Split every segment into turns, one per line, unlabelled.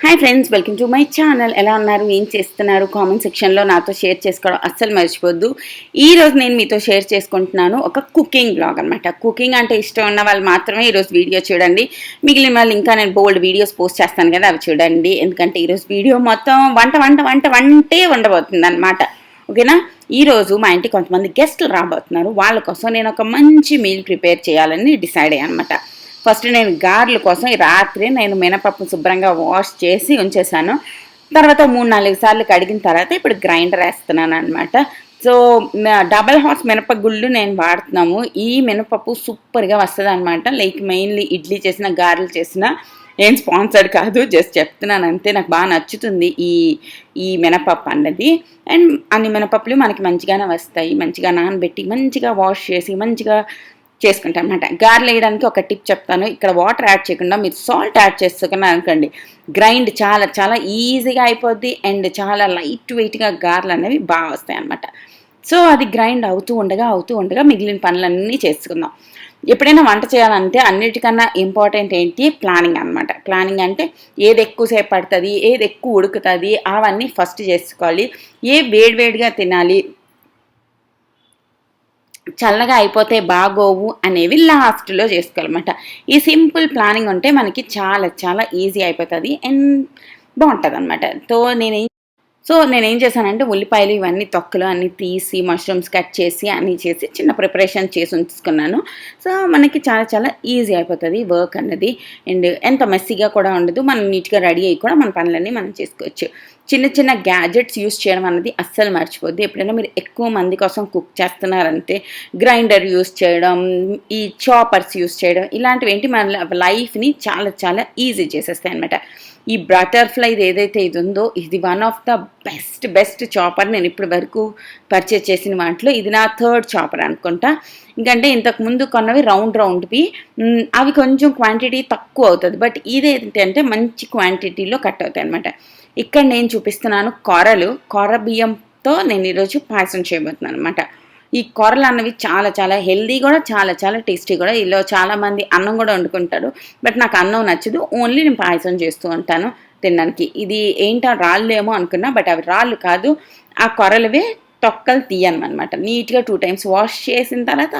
Hi friends, welcome to my channel. ఎలా ఉన్నారు, ఏం చేస్తున్నారు? కామెంట్ సెక్షన్లో నాతో షేర్ చేసుకోవడం అస్సలు మర్చిపోద్దు. ఈరోజు నేను మీతో షేర్ చేసుకుంటున్నాను ఒక కుకింగ్ బ్లాగ్ అనమాట. కుకింగ్ అంటే ఇష్టం ఉన్న వాళ్ళు మాత్రమే ఈరోజు వీడియో చూడండి. మిగిలిన వాళ్ళు ఇంకా నేను బోల్డ్ వీడియోస్ పోస్ట్ చేస్తాను కదా, అవి చూడండి. ఎందుకంటే ఈరోజు వీడియో మొత్తం వంటే ఉండబోతుంది అనమాట. ఓకేనా? ఈరోజు మా ఇంటికి కొంతమంది గెస్ట్లు రాబోతున్నారు. వాళ్ళ కోసం నేను ఒక మంచి మీల్ ప్రిపేర్ చేయాలని డిసైడ్ అయ్యాను అనమాట. ఫస్ట్ నేను గారెల కోసం ఈ రాత్రి నేను మినపప్పు శుభ్రంగా వాష్ చేసి ఉంచేసాను. తర్వాత 3-4 సార్లు కడిగిన తర్వాత ఇప్పుడు గ్రైండర్ వేస్తున్నాను అనమాట. సో డబల్ హార్స్ మినపగుళ్ళు నేను వాడుతున్నాము. ఈ మినపప్పు సూపర్గా వస్తుంది అనమాట. లైక్ మెయిన్లీ ఇడ్లీ చేసిన, గారెలు చేసిన, ఏం స్పాన్సర్డ్ కాదు, జస్ట్ చెప్తున్నాను అంతే. నాకు బాగా నచ్చుతుంది ఈ మినపప్పు అన్నది. అండ్ అన్ని మినపప్పులు మనకి మంచిగానే వస్తాయి. మంచిగా నానబెట్టి మంచిగా వాష్ చేసి మంచిగా చేసుకుంటాను అనమాట. గారెలు వేయడానికి ఒక టిప్ చెప్తాను. ఇక్కడ వాటర్ యాడ్ చేయకుండా మీరు సాల్ట్ యాడ్ చేసుకున్నారు అనుకోండి, గ్రైండ్ చాలా చాలా ఈజీగా అయిపోద్ది. అండ్ చాలా లైట్ వెయిట్గా గారెలు అనేవి బాగా వస్తాయి అనమాట. సో అది గ్రైండ్ అవుతూ ఉండగా మిగిలిన పనులన్నీ చేసుకుందాం. ఎప్పుడైనా వంట చేయాలంటే అన్నిటికన్నా ఇంపార్టెంట్ ఏంటి? ప్లానింగ్ అనమాట. ప్లానింగ్ అంటే ఏది ఎక్కువసేపు పడుతుంది, ఏది ఎక్కువ ఉడుకుతుంది, అవన్నీ ఫస్ట్ చేసుకోవాలి. వేడివేడిగా తినాలి, చల్లగా అయిపోతే బాగోవు అనేవి లాస్ట్లో చేసుకోవాలన్నమాట. ఈ సింపుల్ ప్లానింగ్ ఉంటే మనకి చాలా చాలా ఈజీ అయిపోతుంది అండ్ బాగుంటుంది అనమాట. నేనేం చేశానంటే ఉల్లిపాయలు ఇవన్నీ తొక్కలు అన్నీ తీసి మష్రూమ్స్ కట్ చేసి అన్నీ చేసి చిన్న ప్రిపరేషన్ చేసి ఉంచుకున్నాను. సో మనకి చాలా చాలా ఈజీ అయిపోతుంది వర్క్ అన్నది. అండ్ ఎంత మెస్సీగా కూడా ఉండదు. మనం నీట్గా రెడీ అయ్యి కూడా మన పనులన్నీ మనం చేసుకోవచ్చు. చిన్న చిన్న గ్యాజెట్స్ యూస్ చేయడం అన్నది అస్సలు మర్చిపోద్ది. ఎప్పుడైనా మీరు ఎక్కువ మంది కోసం కుక్ చేస్తున్నారంటే గ్రైండర్ యూస్ చేయడం, ఈ చాపర్స్ యూస్ చేయడం, ఇలాంటివి ఏంటి మన లైఫ్ని చాలా చాలా ఈజీ చేసేస్తాయి అనమాట. ఈ బటర్ఫ్లైది ఏదైతే ఇది ఉందో, ఇది one of the best chopper నేను ఇప్పటి వరకు పర్చేజ్ చేసిన వాటిలో. ఇది నా 3rd చాపర్ అనుకుంటా. ఇంకంటే ఇంతకుముందు కొన్నవి రౌండ్వి, అవి కొంచెం క్వాంటిటీ తక్కువ అవుతుంది. బట్ ఇది ఏంటంటే మంచి క్వాంటిటీలో కట్ అవుతాయి అనమాట. ఇక్కడ నేను చూపిస్తున్నాను కొర్ర బియ్యంతో నేను ఈరోజు పాయసం చేయబోతున్నాను అనమాట. ఈ కొర్రలు అన్నవి చాలా చాలా హెల్దీ కూడా, చాలా చాలా టేస్టీ కూడా. ఇలా చాలామంది అన్నం కూడా వండుకుంటారు. బట్ నాకు అన్నం నచ్చదు, ఓన్లీ నేను పాయసం చేస్తూ ఉంటాను తినడానికి. ఇది ఏంటో రాళ్ళేమో అనుకున్నా, బట్ అవి రాళ్ళు కాదు, ఆ కొర్రలవే తొక్కలు తీయనమాట. నీట్గా 2 times వాష్ చేసిన తర్వాత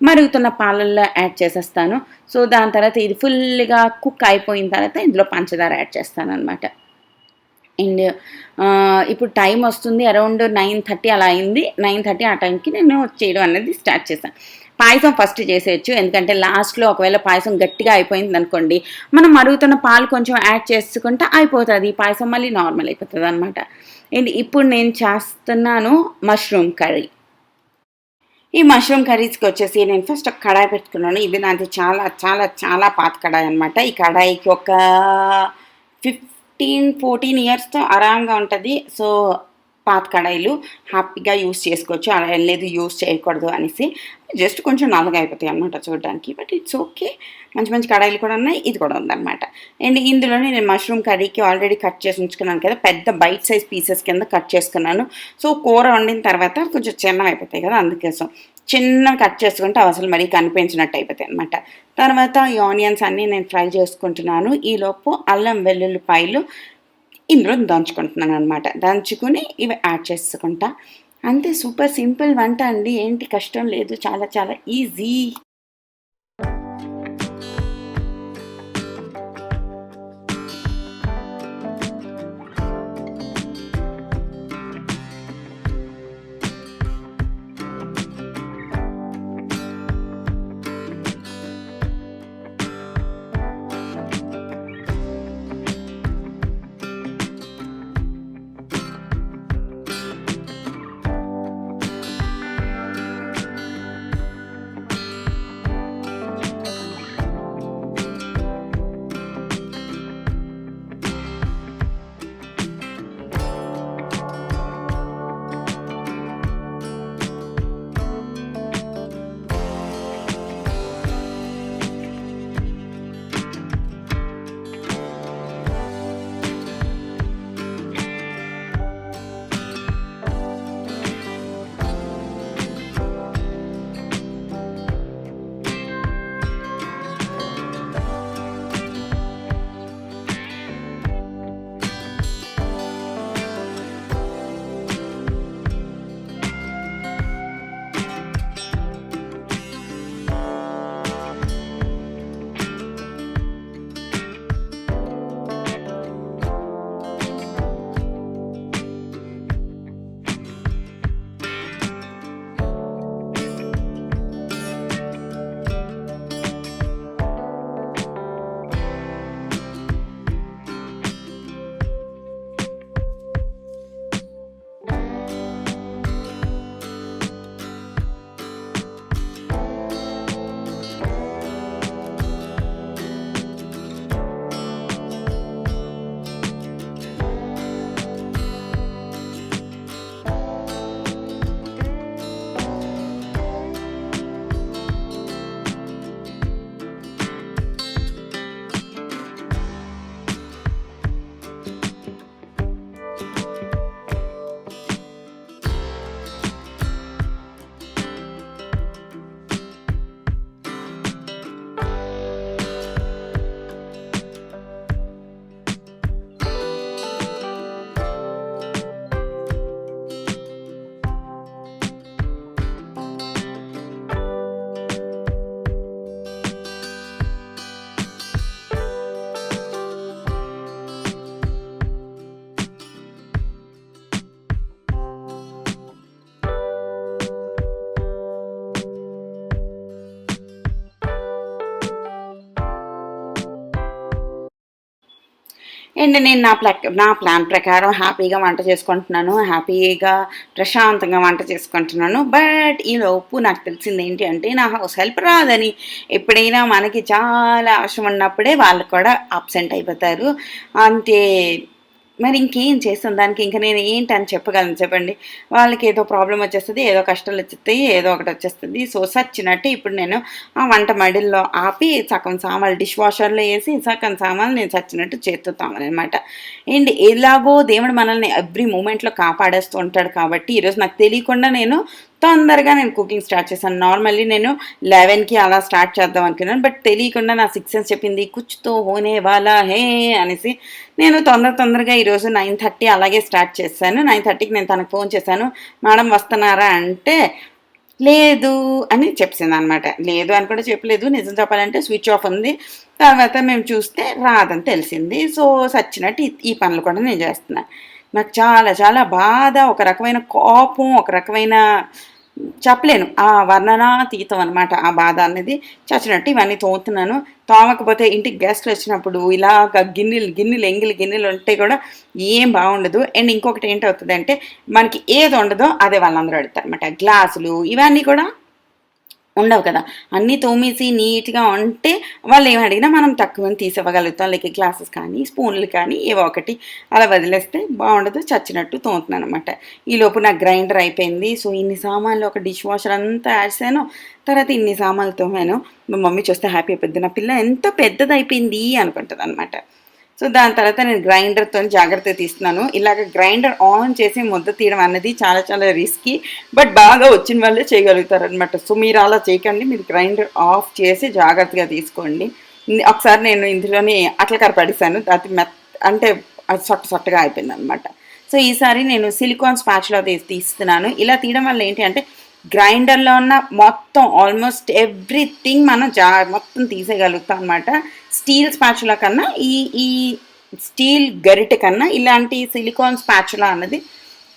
మరుగుతున్న పాలల్లో యాడ్ చేసేస్తాను. సో దాని తర్వాత ఇది ఫుల్గా కుక్ అయిపోయిన తర్వాత ఇందులో పంచదార యాడ్ చేస్తాను అనమాట. అండ్ ఇప్పుడు టైం వస్తుంది అరౌండ్ 9:30 అలా అయింది. 9:30 ఆ టైంకి నేను చేయడం అనేది స్టార్ట్ చేశాను. పాయసం ఫస్ట్ చేసేయచ్చు, ఎందుకంటే లాస్ట్లో ఒకవేళ పాయసం గట్టిగా అయిపోయింది అనుకోండి, మనం మరుగుతున్న పాలు కొంచెం యాడ్ చేసుకుంటే అయిపోతుంది, పాయసం మళ్ళీ నార్మల్ అయిపోతుంది అనమాట. అండ్ ఇప్పుడు నేను చేస్తున్నాను మష్రూమ్ కర్రీ. ఈ మష్రూమ్ కర్రీస్కి వచ్చేసి నేను ఫస్ట్ ఒక కడాయి పెట్టుకున్నాను. ఇది నాది చాలా చాలా చాలా పాత కడాయి అనమాట. ఈ కడాయికి ఒక 15-14 ఇయర్స్తో ఆరాంగా ఉంటుంది. సో పాత కడాయిలు హ్యాపీగా యూస్ చేసుకోవచ్చు. అలా లేదు యూస్ చేయకూడదు అనేసి, జస్ట్ కొంచెం నల్లగా అయిపోతాయి అనమాట చూడడానికి. But it's okay. మంచి మంచి కడాయిలు కూడా ఉన్నాయి, ఇది కూడా ఉందన్నమాట. అండ్ ఇందులోనే నేను మష్రూమ్ కర్రీకి ఆల్రెడీ కట్ చేసి ఉంచుకున్నాను కదా, పెద్ద బైట్ సైజ్ పీసెస్ కింద కట్ చేసుకున్నాను. సో కూర వండిన తర్వాత కొంచెం చిన్నవి అయిపోతాయి కదా, అందుకోసం చిన్న కట్ చేసుకుంటే అసలు మరీ కనిపించినట్టు అయిపోతాయి అనమాట. తర్వాత ఈ ఆనియన్స్ అన్నీ నేను ఫ్రై చేసుకుంటున్నాను. ఈలోపు అల్లం వెల్లుల్లిపాయలు ఇందులో దంచుకుంటున్నాను అనమాట. దంచుకుని ఇవి యాడ్ చేసుకుంటా. అంతే, సూపర్ సింపుల్ వంట అండి. ఏంటి కష్టం లేదు, చాలా చాలా ఈజీ. అండ్ నేను నా ప్లాన్ ప్రకారం హ్యాపీగా వంట చేసుకుంటున్నాను. హ్యాపీగా, ప్రశాంతంగా వంట చేసుకుంటున్నాను. బట్ ఈలోపు నాకు తెలిసింది ఏంటి అంటే, నా హౌస్ హెల్ప్ రాదని. ఎప్పుడైనా మనకి చాలా అవసరం ఉన్నప్పుడే వాళ్ళు కూడా అబ్సెంట్ అయిపోతారు. అంటే మరి ఇంకేం చేస్తాం దానికి? ఇంక నేను ఏంటని చెప్పగలను చెప్పండి? వాళ్ళకి ఏదో ప్రాబ్లమ్ వచ్చేస్తది, ఏదో కష్టాలు వచ్చేస్తాయి, ఏదో ఒకటి వచ్చేస్తది. సో, సచ్చినట్టు ఇప్పుడు నేను ఆ వంట మడిల్లో ఆపి సగం సామాన్లు డిష్ వాషర్‌లో ఏసి, సగం సామాన్లు నేను చచ్చినట్టు చేత్తో తోమననమాట. ఏంటి ఎలాగో దేవుడు మనల్ని ఎవ్రీ మూమెంట్‌లో కాపాడేస్తూ ఉంటాడు కాబట్టి, ఈరోజు నాకు తెలియకుండా తొందరగా నేను కుకింగ్ స్టార్ట్ చేశాను. నార్మల్లీ నేను 11కి అలా స్టార్ట్ చేద్దాం అనుకున్నాను. బట్ తెలియకుండా నా సిక్స్ సెన్స్ చెప్పింది కుచ్ తో హోనే వాలా హే అనేసి నేను తొందరగా ఈరోజు 9:30 అలాగే స్టార్ట్ చేశాను. 9:30కి నేను తనకు ఫోన్ చేశాను. మేడం వస్తున్నారా అంటే, లేదు అని చెప్పేసిందనమాట. లేదు అని కూడా చెప్పలేదు. నిజం చెప్పాలంటే స్విచ్ ఆఫ్ ఉంది. తర్వాత మేము చూస్తే రాదని తెలిసింది. సో, సచ్చినట్టు ఈ పనులు కూడా నేను చేస్తున్నా. నాకు చాలా చాలా బాధ, ఒక రకమైన కోపం, ఒక రకమైన చెప్పలేను. ఆ వర్ణనాతీతం అనమాట ఆ బాధ అనేది. చచ్చినట్టు ఇవన్నీ తోముతున్నాను. తోమకపోతే ఇంటికి గెస్ట్‌లు వచ్చినప్పుడు ఇలాగ ఎంగిలి గిన్నెలు ఉంటే కూడా ఏం బాగుండదు. అండ్ ఇంకొకటి ఏంటవుతదంటే, మనకి ఏది ఉండదో అదే వాళ్ళందరూ అడుగుతారనమాట. గ్లాసులు ఇవన్నీ కూడా ఉండవు కదా! అన్నీ తోమేసి నీట్‌గా ఉంటే వాళ్ళేమి అడిగినా మనం టక్కుమని తీసివ్వగలుగుతాం. లైక్ గ్లాసెస్ కానీ, స్పూన్లు కానీ ఏవో ఒకటి అలా వదిలేస్తే బావుండదు. చచ్చినట్టు తోముతున్నాననమాట. ఈలోపు నా గ్రైండర్ అయిపోయింది. సో, ఇన్ని సామాన్లు ఒక డిష్ వాషర్ అంతా ఏసాను. తర్వాత ఇన్ని సామాన్లు తోమాను. మా మమ్మీ చూస్తే హ్యాపీ అయిపోద్ది. నా పిల్ల ఎంత పెద్దదయిపోయింది అనుకుంటదనమాట. సో, దాని తర్వాత నేను గ్రైండర్‌తోని జాగ్రత్తగా తీస్తున్నాను. ఇలాగ గ్రైండర్ ఆన్ చేసి ముద్ద తీయడం అన్నది చాలా చాలా రిస్కీ. బట్ బాగా వచ్చిన వాళ్ళే చేయగలుగుతారనమాట. సో, మీరు అలా చేయకండి. మీరు గ్రైండర్ ఆఫ్ చేసి జాగ్రత్తగా తీసుకోండి. ఒకసారి నేను ఇందులోని అట్లకార పడేసాను. అది అంటే అది సొట్టగా అయిపోయిందనమాట. సో, ఈసారి నేను సిలికాన్ స్పాచులా తీస్తున్నాను. ఇలా తీయడం వల్ల ఏంటి అంటే, గ్రైండర్‌లో ఉన్న మొత్తం ఆల్మోస్ట్ ఎవ్రీథింగ్ మనం మొత్తం తీసేయగలుగుతాం అనమాట. స్టీల్ స్పాచులా కన్నా ఈ ఈ స్టీల్ గరిటె కన్నా ఇలాంటి సిలికాన్ స్పాచులా అన్నది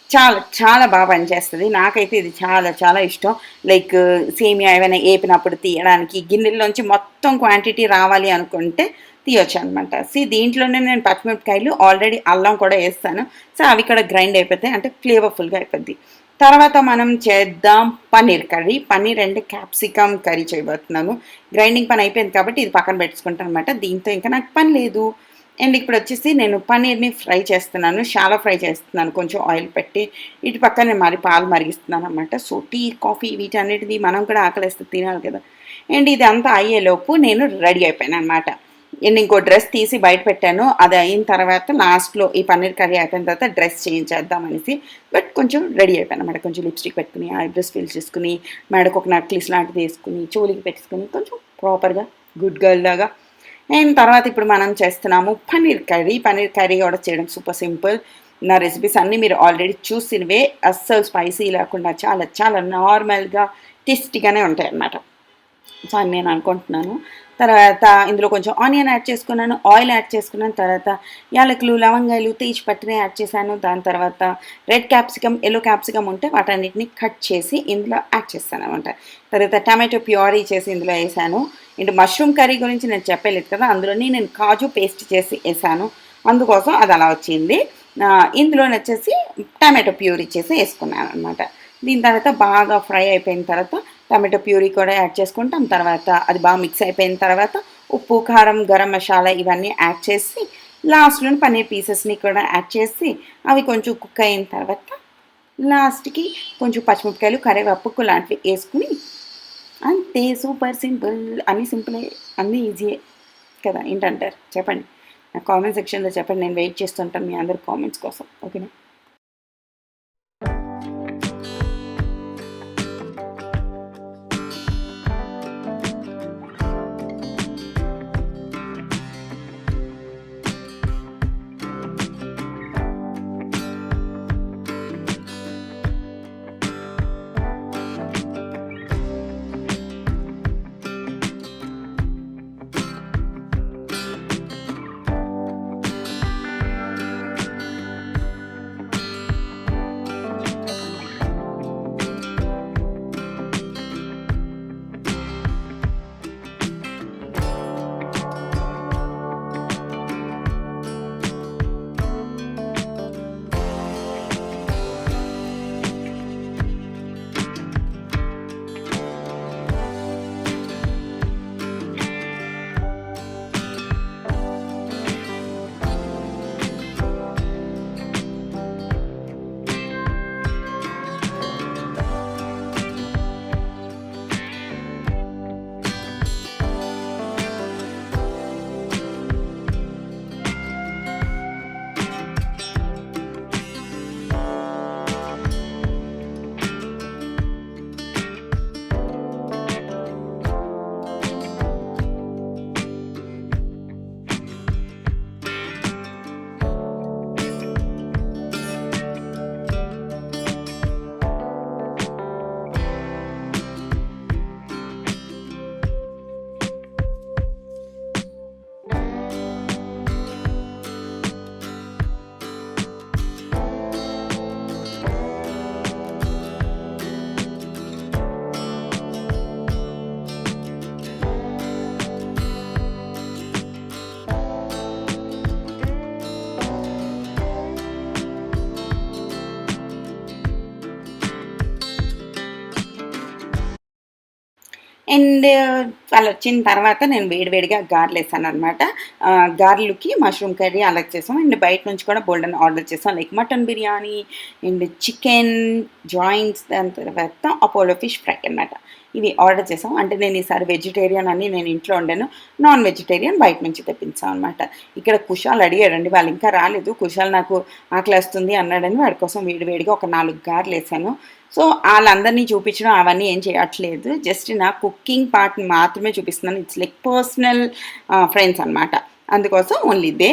చాలా చాలా బాగా పనిచేస్తది. నాకైతే ఇది చాలా చాలా ఇష్టం. లైక్ సేమియా ఏమైనా ఏపినప్పుడు తీయడానికి, గిన్నెల్లోంచి మొత్తం క్వాంటిటీ రావాలి అనుకుంటే తీయొచ్చనమాట. దీంట్లోనే నేను పచ్చిమిరపకాయలు, ఆల్రెడీ అల్లం కూడా ఏస్తాను. సో, అవి కూడా గ్రైండ్ అయిపోతాయి. అంటే ఫ్లేవర్‌ఫుల్‌గా అయిపోద్ది. తర్వాత మనం చేద్దాం paneer curry. Paneer and capsicum curry చేయబోతున్నాను. గ్రైండింగ్ పని అయిపోయింది కాబట్టి ఇది పక్కన పెట్టేసుకుంటాననమాట. దీంతో ఇంకా నాకు పని లేదు. అండ్ ఇప్పుడొచ్చేసి నేను పన్నీర్‌ని ఫ్రై చేస్తున్నాను. షాలో ఫ్రై చేస్తున్నాను కొంచెం ఆయిల్ పెట్టి. ఇటు పక్క నేను మరి పాలు మరిగిస్తున్నాననమాట. సో, టీ, కాఫీ వీటన్నిటిది మనం కూడా ఆకలేస్తే తినాలి కదా! అండ్ ఇదంతా అయ్యేలోపు నేను రెడీ అయిపోయాననమాట. నేను ఇంకో డ్రెస్ తీసి బయట పెట్టాను. అది అయిన తర్వాత లాస్ట్‌లో ఈ పన్నీర్ కర్రీ అయిపోయిన తర్వాత డ్రెస్ చేంజ్ అనేసి. బట్ కొంచెం రెడీ అయిపోయాననమాట. కొంచెం లిప్‌స్టిక్ పెట్టుకొని, ఐబ్రోస్ ఫిల్ చేసుకొని, మెడకు ఒక నెక్లెస్ లాంటిది వేసుకొని, చెవులకి పెట్టేసుకొని కొంచెం ప్రాపర్‌గా గుడ్ గర్ల్ లాగా. అండ్ తర్వాత ఇప్పుడు మనం చేస్తున్నాము పన్నీర్ కర్రీ. పన్నీర్ కర్రీ కూడా చేయడం సూపర్ సింపుల్. నా రెసిపీస్ అన్నీ మీరు ఆల్రెడీ చూసినవే. అస్సలు స్పైసీ లేకుండా చాలా చాలా నార్మల్‌గా టేస్టీగానే ఉంటాయన్నమాట. సో, అని నేను అనుకుంటున్నాను. తర్వాత ఇందులో కొంచెం ఆనియన్ యాడ్ చేసుకున్నాను, ఆయిల్ యాడ్ చేసుకున్నాను. తర్వాత యాలకులు, లవంగాలు, తేజ్‌పత్రి యాడ్ చేశాను. దాని తర్వాత రెడ్ క్యాప్సికమ్, యెల్లో క్యాప్సికమ్ ఉంటే వాటన్నిటిని కట్ చేసి ఇందులో యాడ్ చేశాననమాట. తర్వాత టమాటో ప్యూరీ చేసి ఇందులో వేసాను. అండ్ మష్రూమ్ కర్రీ గురించి నేను చెప్పలేదు కదా! అందులోని నేను కాజు పేస్ట్ చేసి వేసాను. అందుకోసం అది అలా వచ్చింది. ఇందులోనొచ్చేసి టమాటో ప్యూరీ చేసి వేసుకున్నాననమాట. దీని తర్వాత బాగా ఫ్రై అయిపోయిన తర్వాత టమాటో ప్యూరీ కూడా యాడ్ చేసుకుంటాం. తర్వాత అది బాగా మిక్స్ అయిపోయిన తర్వాత ఉప్పు, కారం, గరం మసాలా ఇవన్నీ యాడ్ చేసి లాస్ట్‌లోని పన్నీర్ పీసెస్‌ని కూడా యాడ్ చేసి అవి కొంచెం కుక్ అయిన తర్వాత లాస్ట్‌కి కొంచెం పచ్చిమిరపకాయలు, కరివేపాకు లాంటివి వేసుకుని అంతే సూపర్ సింపుల్. అన్నీ సింపులే, అన్నీ ఈజీయే కదా! ఏంటంటారు చెప్పండి. నాకు కామెంట్ సెక్షన్‌లో చెప్పండి. నేను వెయిట్ చేస్తుంటాను మీ అందరి కామెంట్స్ కోసం. ఓకేనా? అండ్ వాళ్ళు వచ్చిన తర్వాత నేను వేడివేడిగా గారెలు వేసాననమాట. గారెలకి మష్రూమ్ కర్రీ అలా చేసాం. అండ్ బయట నుంచి కూడా బోలెడన్ని ఆర్డర్ చేసాం. Like mutton biryani and chicken joints, దాని తర్వాత అపోలో ఫిష్ ఫ్రై అనమాట. ఇవి ఆర్డర్ చేసాం. అంటే నేను ఈసారి వెజిటేరియన్ అని నేను ఇంట్లో వండాను. నాన్ వెజిటేరియన్ బయట నుంచి తెప్పించాం అనమాట. ఇక్కడ కుషాల్ అడిగాడండి, వాళ్ళు ఇంకా రాలేదు. కుషాల్ నాకు ఆకలేస్తుంది అన్నాడని వాడి కోసం వేడివేడిగా ఒక 4 గారెలు వేసాను. సో వాళ్ళందరినీ చూపించడం అవన్నీ ఏం చేయట్లేదు. జస్ట్ నా కుకింగ్ పార్ట్ని మాత్రమే చూపిస్తున్నాను. ఇట్స్ లైక్ పర్సనల్ ఫ్రెండ్స్ అనమాట. అందుకోసం ఓన్లీ ఇదే.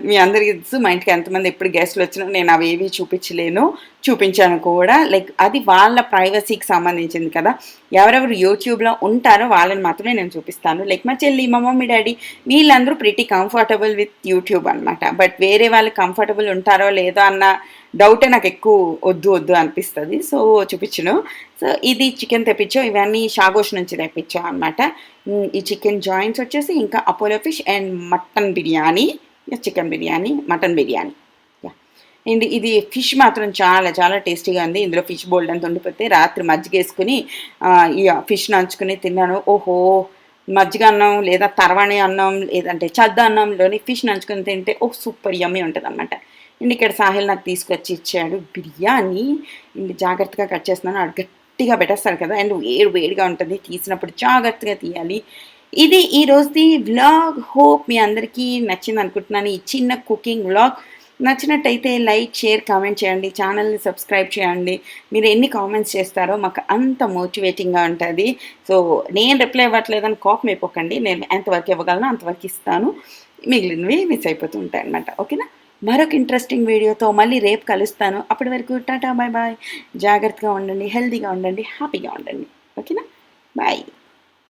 మీ అందరికీ తెలుసు మా ఇంటికి ఎంతమంది ఎప్పుడు గెస్ట్లు వచ్చినా నేను అవేవి చూపించలేను, చూపించాను కూడా. లైక్ అది వాళ్ళ ప్రైవసీకి సంబంధించింది కదా. ఎవరెవరు యూట్యూబ్లో ఉంటారో వాళ్ళని మాత్రమే నేను చూపిస్తాను. లైక్ మా చెల్లి, మా మమ్మీ, డాడీ వీళ్ళందరూ ప్రిటీ కంఫర్టబుల్ విత్ యూట్యూబ్ అనమాట. బట్ వేరే వాళ్ళు కంఫర్టబుల్ ఉంటారో లేదో అన్న డౌటే నాకు ఎక్కువ వద్దు అనిపిస్తుంది. సో చూపించను. సో ఇది చికెన్ తెప్పించాం. ఇవన్నీ షాగోష్ నుంచి తెప్పించాం అనమాట. ఈ చికెన్ జాయింట్స్ వచ్చేసి ఇంకా Apollo fish and mutton biryani, chicken biryani, mutton biryani. And ఇది ఫిష్ మాత్రం చాలా చాలా టేస్టీగా ఉంది. ఇందులో ఫిష్ బోల్డ్ అంత ఉండిపోతే రాత్రి మజ్జిగ వేసుకుని ఈ ఫిష్ నంచుకుని తిన్నాను. ఓహో, మజ్జిగ అన్నం లేదా తర్వాణి అన్నం లేదంటే చద్ద అన్నంలోని ఫిష్ నంచుకొని తింటే సూపర్ యమ్మీ ఉంటుంది అనమాట. అండ్ ఇక్కడ సాహిల్ నాకు తీసుకొచ్చి ఇచ్చాడు బిర్యానీ. ఇంక జాగ్రత్తగా కట్ చేస్తున్నాను. అది గట్టిగా పెట్టేస్తాడు కదా, అండ్ వేడిగా ఉంటుంది. తీసినప్పుడు జాగ్రత్తగా తీయాలి. ఇది ఈ రోజుది వ్లాగ్. హోప్ మీ అందరికీ నచ్చింది అనుకుంటున్నాను. ఈ చిన్న కుకింగ్ వ్లాగ్ నచ్చినట్టయితే లైక్, షేర్, కామెంట్ చేయండి. ఛానల్ని సబ్స్క్రైబ్ చేయండి. మీరు ఎన్ని కామెంట్స్ చేస్తారో మాకు అంత మోటివేటింగ్గా ఉంటుంది. సో నేను రిప్లై ఇవ్వట్లేదని కోపం అయిపోకండి. నేను ఎంతవరకు ఇవ్వగలను అంతవరకు ఇస్తాను. మిగిలినవి మిస్ అయిపోతూ ఉంటాయి అన్నమాట. ఓకేనా? మరొక ఇంట్రెస్టింగ్ వీడియోతో మళ్ళీ రేపు కలుస్తాను. అప్పటి వరకు టాటా, బాయ్ బాయ్. జాగ్రత్తగా ఉండండి, హెల్తీగా ఉండండి, హ్యాపీగా ఉండండి. ఓకేనా? బాయ్.